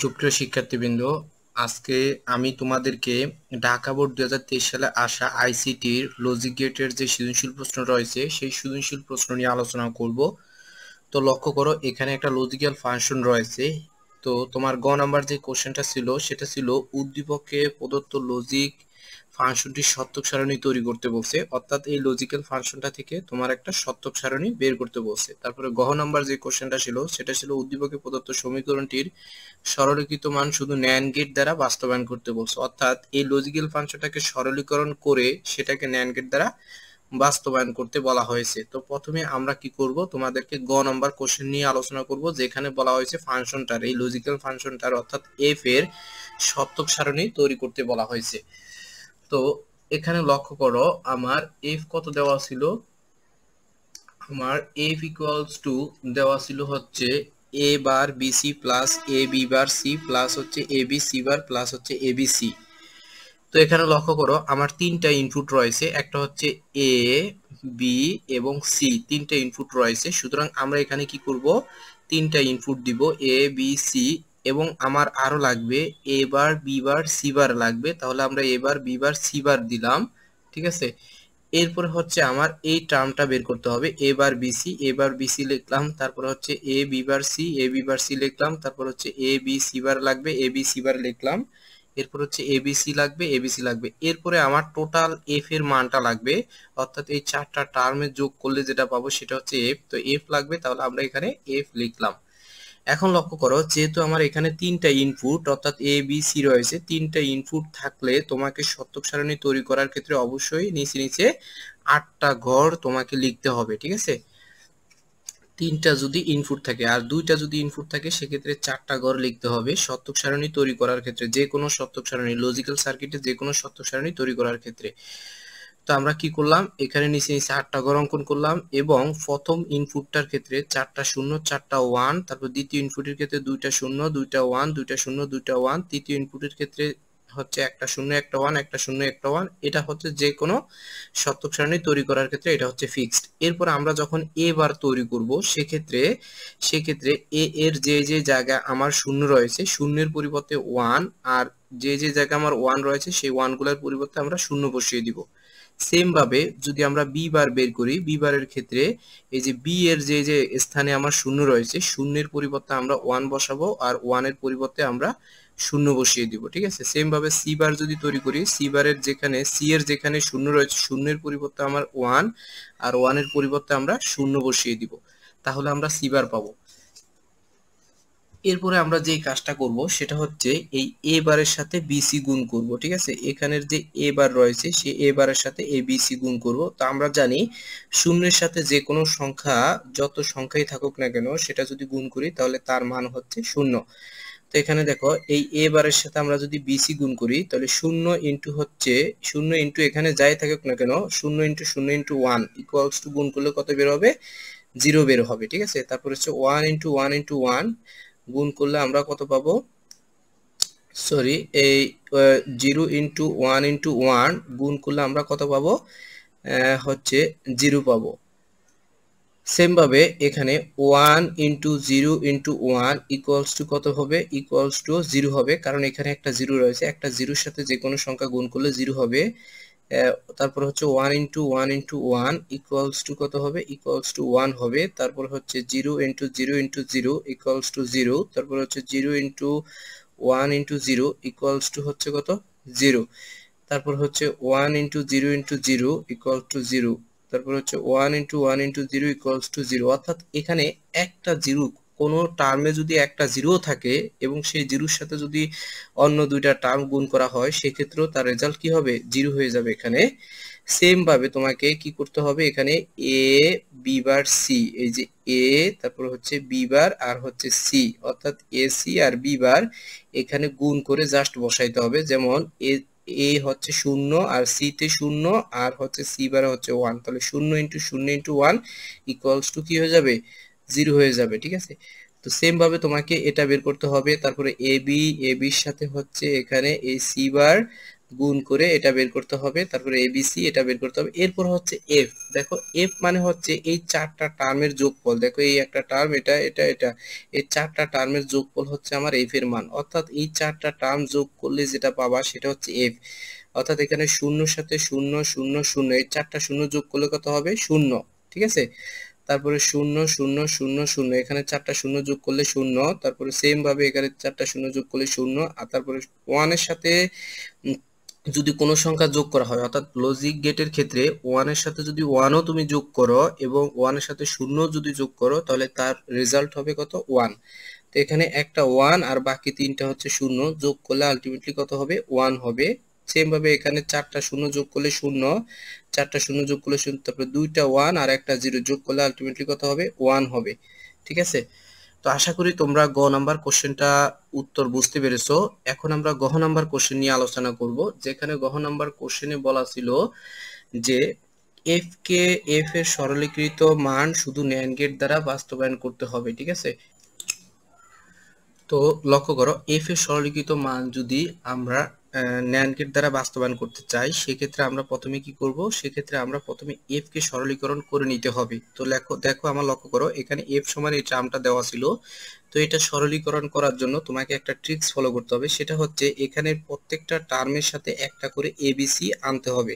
সুপ্রিয় শিক্ষার্থীবৃন্দ, আজকে আমি তোমাদেরকে ঢাকা বোর্ড 2023 সালে আসা আইসিটির লজিক গেটের যে সৃজনশীল প্রশ্ন রয়েছে সেই সৃজনশীল প্রশ্ন নিয়ে আলোচনা করব। তো লক্ষ্য করো, এখানে একটা লজিক্যাল ফাংশন রয়েছে। তো তোমার গ নাম্বার যে কোশ্চেনটা ছিল সেটা ছিল উদ্দীপকে প্রদত্ত লজিক ফাংশনটির সত্যক সারণী তৈরি করতে বলছে, অর্থাৎ এই লজিক্যাল ফাংশনটা থেকে তোমার একটা সত্যক সারণী বের করতে বলছে। তারপরে গহ নাম্বার যে কোশ্চেনটা ছিল সেটা ছিল উদ্দীপকে প্রদত্ত সমীকরণটির সরলীকৃত মান শুধু ন্যান্ড গেট দ্বারা বাস্তবায়ন করতে বলছে, অর্থাৎ এই লজিক্যাল ফাংশনটাকে সরলীকরণ করে সেটাকে ন্যান্ড গেট দ্বারা বাস্তবায়ন করতে বলা হয়েছে। তো প্রথমে আমরা কি করব, তোমাদেরকে গ নাম্বার কোশ্চেন নিয়ে আলোচনা করব, যেখানে বলা হয়েছে ফাংশনটার, এই লজিক্যাল ফাংশনটার অর্থাৎ এফ এর সত্যক সারণী তৈরি করতে বলা হয়েছে। তো এখানে লক্ষ্য করো, আমার এফ কত দেওয়া ছিল, আমার এফ ইকুয়ালস টু দেওয়া ছিল হচ্ছে এ বার BC plus A B bar C plus হচ্ছে A B C bar plus হচ্ছে এ বি সি। তো এখানে লক্ষ্য করো, আমার তিনটা ইনপুট রয়েছে, একটা হচ্ছে এ বি এবং সি, তিনটা ইনপুট রয়েছে। সুতরাং আমরা এখানে কি করব, তিনটা ইনপুট দিব এ বি সি, এবং আমার আরো লাগবে এ বার বি বার সি বার লাগবে, তাহলে আমরা এ বার বি বার সি বার দিলাম। ঠিক আছে, এরপরে হচ্ছে আমার এই টার্মটা বের করতে হবে, এ বার বিসি, এ বার বিসি লিখলাম, তারপর হচ্ছে A B bar C, A B bar C লিখলাম, তারপর হচ্ছে এ বি সি বার লাগবে, এ বি সি বার লিখলাম, এরপর হচ্ছে এবিসি লাগবে, এবিসি লাগবে। এরপরে আমার টোটাল এফ এর মানটা লাগবে, অর্থাৎ এই চারটা টার্মে যোগ করলে যেটা পাবো সেটা হচ্ছে এফ। তো এফ লাগবে, তাহলে আমরা এখানে এফ লিখলাম। এখন লক্ষ্য করো, যেহেতু আমার এখানে তিনটা ইনপুট অর্থাৎ এ বি সি রয়েছে, তিনটা ইনপুট থাকলে তোমাকে সত্যক সারণী তৈরি করার ক্ষেত্রে অবশ্যই নিচে নিচে 8টা ঘর তোমাকে লিখতে হবে। ঠিক আছে, তিনটা যদি ইনপুট থাকে আর দুইটা যদি ইনপুট থাকে সেক্ষেত্রে 4টা ঘর লিখতে হবে সত্যক সারণী তৈরি করার ক্ষেত্রে, যে কোনো সত্যক সারণী, লজিক্যাল সার্কিটে যে কোনো সত্যক সারণী তৈরি করার ক্ষেত্রে। তো আমরা কি করলাম, এখানে নিচে নিচে 8টা ঘর অঙ্কন করলাম, এবং প্রথম ইনপুটটার ক্ষেত্রে 4টা শূন্য 4টা ওয়ান, তারপর দ্বিতীয় ইনপুটের ক্ষেত্রে 2টা শূন্য 2টা ওয়ান, 2টা শূন্য 2টা ওয়ান, তৃতীয় ইনপুটের ক্ষেত্রে হচ্ছে একটা শূন্য একটা ওয়ান, একটা শূন্য একটা ওয়ান। এটা হচ্ছে যে কোনো সত্যক সারণী তৈরি করার ক্ষেত্রে এটা হচ্ছে ফিক্সড। এরপর আমরা যখন এ বার তৈরি করব সেক্ষেত্রে এ এর যে যে জায়গা আমার শূন্য রয়েছে শূন্যের পরিবর্তে ওয়ান, আর যে যে জায়গা আমার ওয়ান রয়েছে সেই ওয়ানগুলোর পরিবর্তে আমরা শূন্য বসিয়ে দিব। সেম ভাবে যদি আমরা বি বার বের করি, বি বারের ক্ষেত্রে এই যে বি এর যে যে স্থানে আমার শূন্য রয়েছে শূন্যের পরিবর্তে আমরা ওয়ান বসাবো, আর ওয়ানের পরিবর্তে আমরা শূন্য বসিয়ে দিব। ঠিক আছে, সেম ভাবে সি বার যদি তৈরি করি, সি বারের যেখানে সি এর যেখানে শূন্য রয়েছে শূন্যের পরিবর্তে আমার ওয়ান, আর ওয়ানের পরিবর্তে আমরা শূন্য বসিয়ে দিব, তাহলে আমরা সি বার পাবো। এরপরে আমরা যে কাজটা করব সেটা হচ্ছে এই এ বারের সাথে বিসি গুণ করব। ঠিক আছে, এখানের যে এ বার রয়েছে সেই এ বারের সাথে এ বিসি গুণ করব। তো আমরা জানি শূন্যের সাথে যে কোনো সংখ্যা, যত সংখ্যাই থাকুক না কেন, সেটা যদি গুণ করি তাহলে তার মান হচ্ছে শূন্য। তো এখানে দেখো, এই এ বারের সাথে আমরা যদি বিসি গুণ করি তাহলে শূন্য ইন্টু হচ্ছে শূন্য ইন্টু এখানে যাই থাকুক না কেন, শূন্য ইন্টু ওয়ান ইকুয়ালস টু গুণ করলে কত বের হবে, 0 বের হবে। ঠিক আছে, তারপর হচ্ছে ওয়ান ইন্টু ওয়ান গুণ করলে আমরা কত পাবো, সরি, এই 0 ইন্টু ওয়ান গুণ করলে আমরা কত পাবো, হচ্ছে 0 পাবো। সেম ভাবে এখানে 1 ইন্টু 0 ইন্টু 1 ইকুয়ালস টু কত হবে, ইকুয়ালস টু 0 হবে, কারণ এখানে একটা 0 রয়েছে, একটা 0-র সাথে যে কোনো সংখ্যা গুণ করলে 0 হবে। তারপর হচ্ছে 1 ইন্টু 1 ইকুয়ালস টু কত হবে, ইকুয়ালস টু 1 হবে। তারপর হচ্ছে 0 ইন্টু 0 ইকুয়ালস টু 0, তারপর হচ্ছে 0 ইন্টু 1 ইন্টু 0 ইকুয়ালস টু হচ্ছে কত, 0। তারপর হচ্ছে 1 ইন্টু 0 ইকুয়াল টু 0, তারপর হচ্ছে 1 ইন্টু 1 ইন্টু 0 ইকুয়ালস টু 0। অর্থাৎ এখানে একটা 0, কোনো টার্মে যদি একটা 0 থাকে এবং সেই 0-র সাথে যদি অন্য দুইটা টার্ম গুণ করা হয় সেক্ষেত্রেও তার রেজাল্ট কি হবে, 0 হয়ে যাবে এখানে। সেম ভাবে তোমাকে কি করতে হবে, এখানে এ বি বার সি, এই যে এ, তারপর হচ্ছে বি বার আর হচ্ছে সি, অর্থাৎ এ সি আর বি বার এখানে গুণ করে জাস্ট বসাইতে হবে। যেমন এ হচ্ছে শূন্য আর সি তে শূন্য আর হচ্ছে সি বারে হচ্ছে ওয়ান, তাহলে 0 ইন্টু 0 ইন্টু 1 ইকুয়ালস টু কি হয়ে যাবে, 0 হয়ে যাবে। ঠিক আছে, তো সেম ভাবে তোমাকে এটা বের করতে হবে। তারপরে এ বির সাথে হচ্ছে এখানে এই সি বার গুণ করে এটা বের করতে হবে, তারপরে এবিসি এটা বের করতে হবে। এরপর হচ্ছে এফ। দেখো এফ মানে হচ্ছে এই চারটা টার্মের যোগফল। দেখো এই একটা টার্ম, এটা এটা এটা, এই চারটা টার্মের যোগফল হচ্ছে আমার এফ এর মান। অর্থাৎ এই চারটা টার্ম যোগ করলে যেটা পাবা সেটা হচ্ছে এফ। অর্থাৎ এখানে শূন্যর সাথে শূন্য শূন্য শূন্য, এই চারটা শূন্য যোগ করলে কত হবে? শূন্য। ঠিক আছে, তারপরে শূন্য শূন্য শূন্য শূন্য, এখানে চারটা শূন্য যোগ করলে শূন্য, তারপরে সেম ভাবে এখানে চারটা শূন্য যোগ করলে শূন্য, আর তারপরে ওয়ানের সাথে যদি কোনো সংখ্যা যোগ করা হয়, অর্থাৎ লজিক গেটের ক্ষেত্রে ওয়ানের সাথে যদি ওয়ানও তুমি যোগ করো এবং ওয়ানের সাথে শূন্য যদি যোগ করো, তাহলে তার রেজাল্ট হবে কত? ওয়ান। তো এখানে একটা ওয়ান আর বাকি তিনটা হচ্ছে শূন্য, যোগ করলে আলটিমেটলি কত হবে? ওয়ান হবে। সেম ভাবে এখানে চারটা শূন্য যোগ করলে শূন্য, চারটা শূন্য যোগ করলে শূন্য, তারপরে দুইটা ওয়ান আর একটা জিরো যোগ করলে আলটিমেটলি কত হবে? ওয়ান হবে। ঠিক আছে, তো আশা করি তোমরা গ নাম্বার কোশ্চেনটা উত্তর বুঝতে পেরেছো। এখন আমরা গহ নাম্বার কোশ্চেন নিয়ে আলোচনা করব, যেখানে গহ নাম্বার কোশ্চেনে বলা ছিল যে এফ এর সরলীকৃত মান শুধু ন্যান্ড গেট দ্বারা বাস্তবায়ন করতে হবে। ঠিক আছে, তো লক্ষ্য করো এফ এর সরলীকৃত মান যদি আমরা ন্যান্ড গেট দ্বারা বাস্তবায়ন করতে চাই, সেক্ষেত্রে আমরা প্রথমে কি করব? সেক্ষেত্রে আমরা প্রথমে এফ কে সরলীকরণ করে নিতে হবে। তো দেখো আমার লক্ষ্য করো এখানে এফ সমান এই টার্মটা দেওয়া ছিল। তো এটা সরলীকরণ করার জন্য তোমাকে একটা ট্রিক্স ফলো করতে হবে, সেটা হচ্ছে এখানে প্রত্যেকটা টার্মের সাথে একটা করে এবিসি আনতে হবে।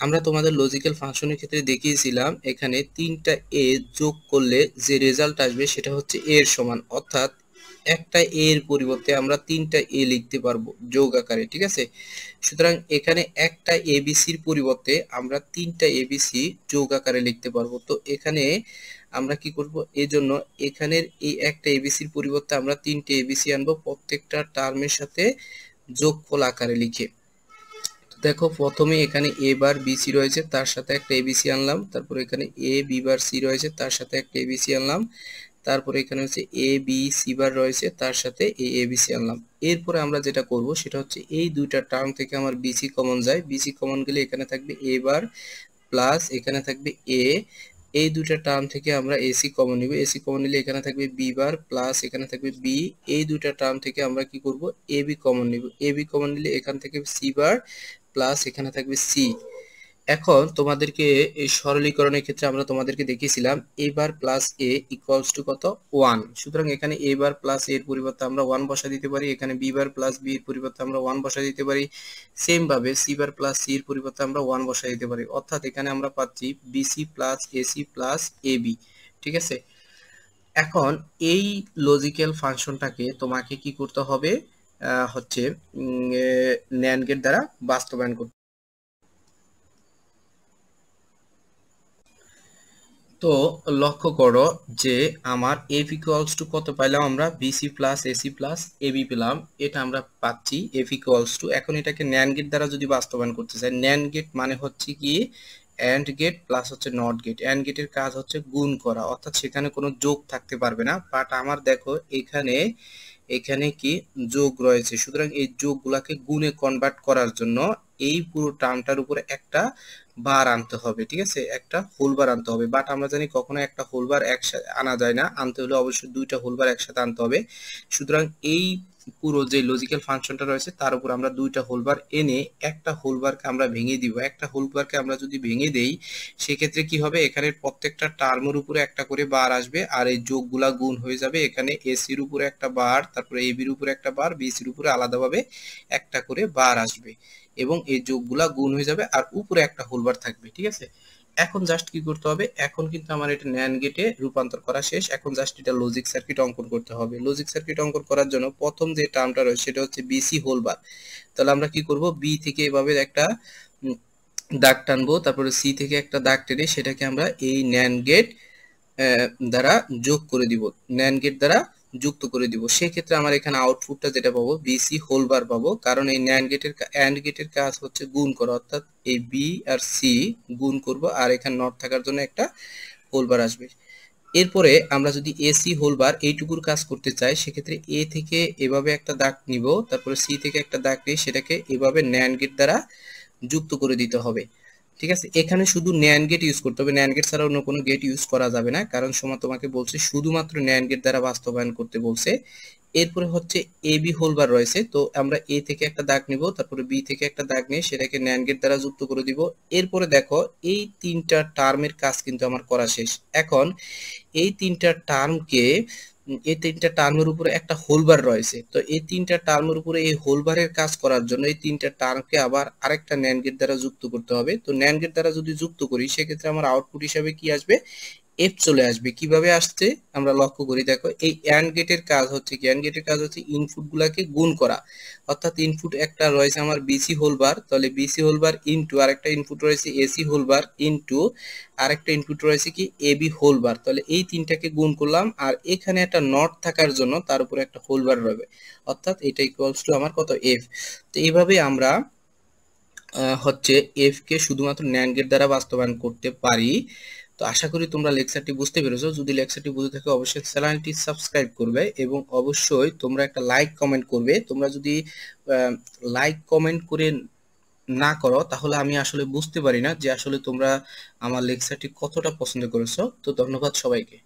আমরা তোমাদের লজিক্যাল ফাংশনের ক্ষেত্রে দেখিয়েছিলাম এখানে তিনটা এ যোগ করলে যে রেজাল্ট আসবে সেটা হচ্ছে এ এর সমান, অর্থাৎ একটা এ এর পরিবর্তে আমরা তিনটা এ লিখতে পারবো যোগ আকারে। ঠিক আছে, সুতরাং এখানে একটা এবিসির পরিবর্তে আমরা তিনটা এবিসি যোগ আকারে লিখতে পারবো। তো এখানে আমরা কি করব? এই জন্য এখানের এই একটা এবিসির পরিবর্তে আমরা তিনটে এবিসি আনবো, প্রত্যেকটা টার্মের সাথে যোগফল আকারে লিখে। দেখো প্রথমে এখানে এ বার বিসি রয়েছে, তার সাথে একটা এবিসি আনলাম, তারপর এখানে এ বি বার সি রয়েছে, তার সাথে একটা এবিসি আনলাম, তারপরে এখানে হচ্ছে এ বি সি বার রয়েছে, তার সাথে এবিসি আনলাম। এরপরে আমরা যেটা করব সেটা হচ্ছে এই দুইটা টার্ম থেকে আমার বিসি কমন যায়, বিসি কমন গেলে এখানে থাকবে এ বার প্লাস এখানে থাকবে এ, এই দুইটা টার্ম থেকে আমরা এসি কমন নিব, এসি কমন নিলে এখানে থাকবে বি বার প্লাস এখানে থাকবে বি, এই দুইটা টার্ম থেকে আমরা কি করব? এবি কমন নিব, এবি কমন নিলে এখান থেকে সি বার প্লাস এখানে থাকবে সি। এখন তোমাদেরকে এই সরলীকরণের ক্ষেত্রে আমরা তোমাদেরকে দেখিয়েছিলাম এ বার প্লাস এ ইকুয়ালস টু কত? 1। সুতরাং এখানে এ বার প্লাস এর পরিবর্তে আমরা 1 বসা দিতে পারি, এখানে বি বার প্লাস বি এর পরিবর্তে আমরা 1 বসা দিতে পারি, সেম ভাবে সি বার প্লাস সি এর পরিবর্তে আমরা 1 বসা দিতে পারি। অর্থাৎ এখানে আমরা পাচ্ছি BC plus AC plus AB. ঠিক আছে, এখন এই লজিক্যাল ফাংশনটাকে তোমাকে কি করতে হবে? হচ্ছে ন্যান্ড গেট দ্বারা বাস্তবায়ন করতে। তো লক্ষ্য করো যে আমার এফ ইকুয়ালস টু কত পাইলাম? আমরা BC plus AC plus AB পেলাম, এটা আমরা পাচ্ছি এফ ইকুয়ালস টু। এখন এটাকে ন্যান্ড গেট দ্বারা যদি বাস্তবায়ন করতে চাই, ন্যান্ড গেট মানে হচ্ছে কি অ্যান্ড গেট প্লাস হচ্ছে নট গেট। অ্যান্ড গেটের কাজ হচ্ছে গুণ করা, অর্থাৎ সেখানে কোনো যোগ থাকতে পারবে না। বাট আমার দেখো এখানে এখানে কি যোগ রয়েছে, সুতরাং এই যোগগুলাকে গুণে কনভার্ট করার জন্য এই পুরো টার্মটার উপরে একটা বার আনতে হবে। ঠিক আছে, একটা হোল বার আনতে হবে, বাট আমরা জানি কখনো একটা হোল বার একসাথে আনা যায় না, আনতে হলে অবশ্যই দুইটা হোল বার একসাথে আনতে হবে। সুতরাং এই পুরো যে লজিক্যাল ফাংশনটা রয়েছে তার উপর আমরা দুইটা হোল বার এনে একটা হোল বারকে আমরা ভেঙে দিব। একটা হোল বারকে আমরা যদি ভেঙে দেই সেক্ষেত্রে কি হবে? এখানে প্রত্যেকটা টার্মের উপরে একটা করে বার আসবে আর এই যোগগুলা গুণ হয়ে যাবে। এখানে এসির উপরে একটা বার, তারপরে এবির উপরে একটা বার, বিসির উপরে আলাদাভাবে একটা করে বার আসবে এবং এই যোগগুলা গুণ হয়ে যাবে আর উপরে একটা হোল বার থাকবে। ঠিক আছে, এখন জাস্ট কি করতে হবে? এখন কিন্তু আমার এটা ন্যান্ড গেটে রূপান্তর করা শেষ, এখন জাস্ট এটা লজিক সার্কিট অঙ্কন করতে হবে। লজিক সার্কিট অঙ্কন করার জন্য প্রথম যে টার্মটা রয়েছে সেটা হচ্ছে বিসি হোল বার। তাহলে আমরা কি করব? বি থেকে এভাবে একটা দাগ টানবো, তারপরে সি থেকে একটা দাগ টেনে সেটাকে আমরা এই ন্যান্ড গেট দ্বারা যোগ করে দিব, ন্যান্ড গেট দ্বারা যুক্ত করে দিব। সেক্ষেত্রে আমার এখানে আউটপুটটা যেটা পাবো বিসি হোল বার পাবো, কারণ এই অ্যান্ড গেটের কাজ হচ্ছে গুণ করা, অর্থাৎ এই বি আর সি গুণ করব আর এখানে নট থাকার জন্য একটা হোল বার আসবে। এরপরে আমরা যদি এসি হোল বার এইটুকুর কাজ করতে চাই সেক্ষেত্রে এ থেকে এভাবে একটা দাগ নিব, তারপরে সি থেকে একটা দাগ নিয়ে সেটাকে এভাবে ন্যান্ড গেট দ্বারা যুক্ত করে দিতে হবে। ঠিক আছে, এখানে শুধু ন্যান্ড গেট ইউজ করতে হবে, ন্যান্ড গেট ছাড়া অন্য কোনো গেট ইউজ করা যাবে না, কারণ সময় তোমাকে বলছে শুধুমাত্র ন্যান্ড গেট দ্বারা বাস্তবায়ন করতে বলছে। এরপরে হচ্ছে এ বি হোলবার রয়েছে, তো আমরা এ থেকে একটা দাগ নিব, তারপরে বি থেকে একটা দাগ নিয়ে সেটাকে ন্যান্ড গেট দ্বারা যুক্ত করে দিব। এরপরে দেখো এই তিনটা টার্মের কাজ কিন্তু আমার করা শেষ। এখন এই তিনটা টার্মকে, এই তিনটা টার্মের উপরে একটা হোলবার রয়েছে, তো এই তিনটা টার্মের উপরে এই হোলবারের কাজ করার জন্য এই তিনটা টার্মকে আবার আরেকটা ন্যান্ড গেট দ্বারা যুক্ত করতে হবে। তো ন্যান্ড গেট দ্বারা যদি যুক্ত করি সেক্ষেত্রে আমার আউটপুট হিসাবে কি আসবে, এফ চলে আসবে। কিভাবে আসছে আমরা লক্ষ্য করি, দেখো এই অ্যান্ড গেটের কাজ হচ্ছে কি, অ্যান্ড গেটের কাজ হচ্ছে ইনপুট গুলাকে গুণ করা, অর্থাৎ ইনপুট একটা রয়েছে আমার বিসি হোলবার, তাহলে বিসি হোলবার ইনটু আরেকটা ইনপুট রয়েছে এসি হোলবার ইনটু আরেকটা ইনপুট রয়েছে কি এবি হোলবার, তাহলে এই তিনটাকে গুণ করলাম, আর এখানে একটা নট থাকার জন্য তার উপরে একটা হোলবার রবে, অর্থাৎ এটা ইকুয়ালস টু আমার কত, এফ। তো এইভাবে আমরা হচ্ছে এফ কে শুধুমাত্র ন্যান্ড গেট দ্বারা বাস্তবায়ন করতে পারি। তো আশা করি তোমরা লেকচারটি বুঝতে পেরেছো। যদি লেকচারটি বুঝে থাকে অবশ্যই চ্যানেলটি সাবস্ক্রাইব করবে এবং অবশ্যই তোমরা একটা লাইক কমেন্ট করবে। তোমরা যদি লাইক কমেন্ট করে না করো তাহলে আমি আসলে বুঝতে পারি না যে আসলে তোমরা আমার লেকচারটি কতটা পছন্দ করেছো। তো ধন্যবাদ সবাইকে।